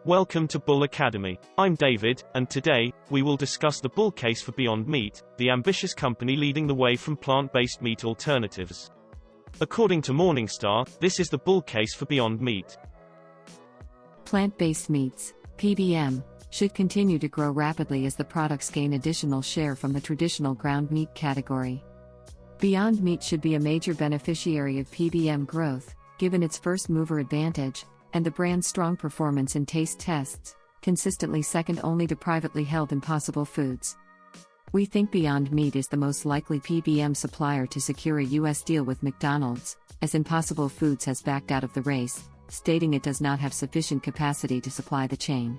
Welcome to Bull Academy. I'm David, and today, we will discuss the bull case for Beyond Meat, the ambitious company leading the way from plant-based meat alternatives. According to Morningstar, this is the bull case for Beyond Meat. Plant-based meats, PBM, should continue to grow rapidly as the products gain additional share from the traditional ground meat category. Beyond Meat should be a major beneficiary of PBM growth, given its first-mover advantage, and the brand's strong performance in taste tests, consistently second only to privately held Impossible Foods. We think Beyond Meat is the most likely PBM supplier to secure a U.S. deal with McDonald's, as Impossible Foods has backed out of the race, stating it does not have sufficient capacity to supply the chain.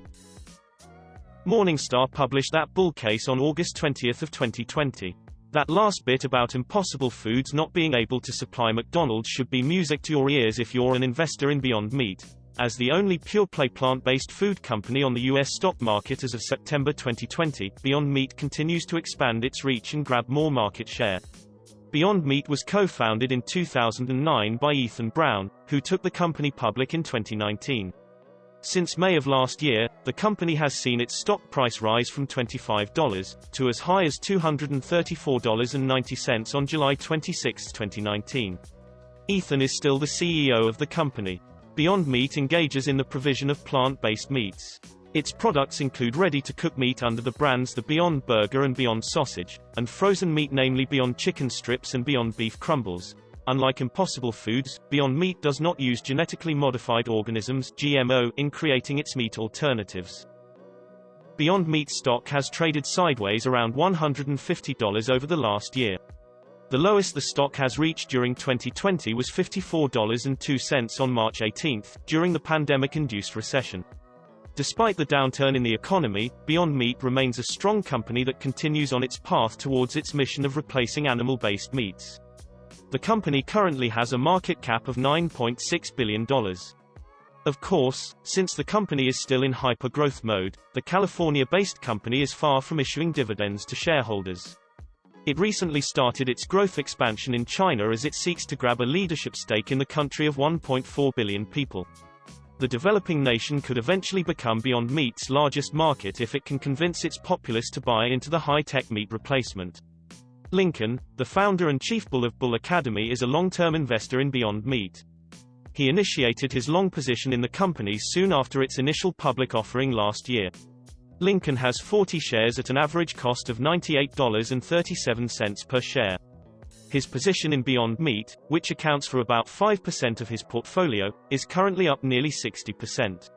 Morningstar published that bull case on August 20 of 2020. That last bit about Impossible Foods not being able to supply McDonald's should be music to your ears if you're an investor in Beyond Meat. As the only pure-play plant-based food company on the U.S. stock market as of September 2020, Beyond Meat continues to expand its reach and grab more market share. Beyond Meat was co-founded in 2009 by Ethan Brown, who took the company public in 2019. Since May of last year, the company has seen its stock price rise from $25 to as high as $234.90 on July 26, 2019. Ethan is still the CEO of the company. Beyond Meat engages in the provision of plant-based meats. Its products include ready-to-cook meat under the brands the Beyond Burger and Beyond Sausage, and frozen meat namely Beyond Chicken Strips and Beyond Beef Crumbles. Unlike Impossible Foods, Beyond Meat does not use genetically modified organisms (GMO) in creating its meat alternatives. Beyond Meat stock has traded sideways around $150 over the last year. The lowest the stock has reached during 2020 was $54.02 on March 18, during the pandemic-induced recession. Despite the downturn in the economy, Beyond Meat remains a strong company that continues on its path towards its mission of replacing animal-based meats. The company currently has a market cap of $9.6 billion. Of course, since the company is still in hyper-growth mode, the California-based company is far from issuing dividends to shareholders. It recently started its growth expansion in China as it seeks to grab a leadership stake in the country of 1.4 billion people. The developing nation could eventually become Beyond Meat's largest market if it can convince its populace to buy into the high-tech meat replacement. Lincoln, the founder and chief bull of Bull Academy, is a long-term investor in Beyond Meat. He initiated his long position in the company soon after its initial public offering last year. Lincoln has 40 shares at an average cost of $98.37 per share. His position in Beyond Meat, which accounts for about 5% of his portfolio, is currently up nearly 60%.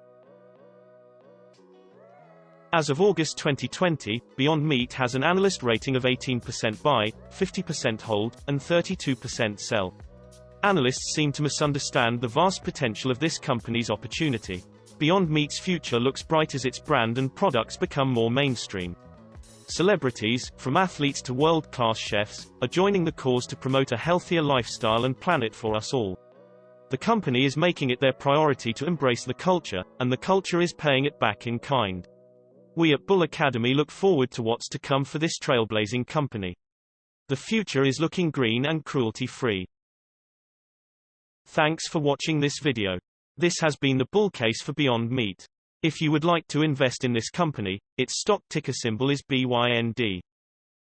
As of August 2020, Beyond Meat has an analyst rating of 18% buy, 50% hold, and 32% sell. Analysts seem to misunderstand the vast potential of this company's opportunity. Beyond Meat's future looks bright as its brand and products become more mainstream. Celebrities, from athletes to world-class chefs, are joining the cause to promote a healthier lifestyle and planet for us all. The company is making it their priority to embrace the culture, and the culture is paying it back in kind. We at Bull Academy look forward to what's to come for this trailblazing company. The future is looking green and cruelty-free. Thanks for watching this video. This has been the bull case for Beyond Meat. If you would like to invest in this company, its stock ticker symbol is BYND.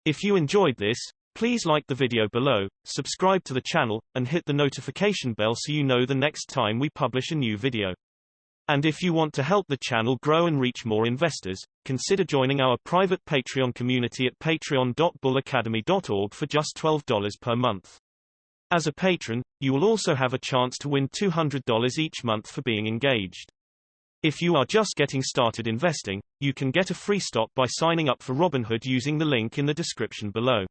If you enjoyed this, please like the video below, subscribe to the channel, and hit the notification bell so you know the next time we publish a new video. And if you want to help the channel grow and reach more investors, consider joining our private Patreon community at patreon.bullacademy.org for just $12 per month. As a patron, you will also have a chance to win $200 each month for being engaged. If you are just getting started investing, you can get a free stock by signing up for Robinhood using the link in the description below.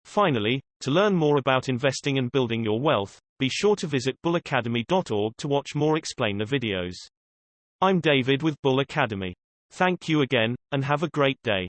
Finally, to learn more about investing and building your wealth, be sure to visit bullacademy.org to watch more explainer videos. I'm David with Bull Academy. Thank you again, and have a great day.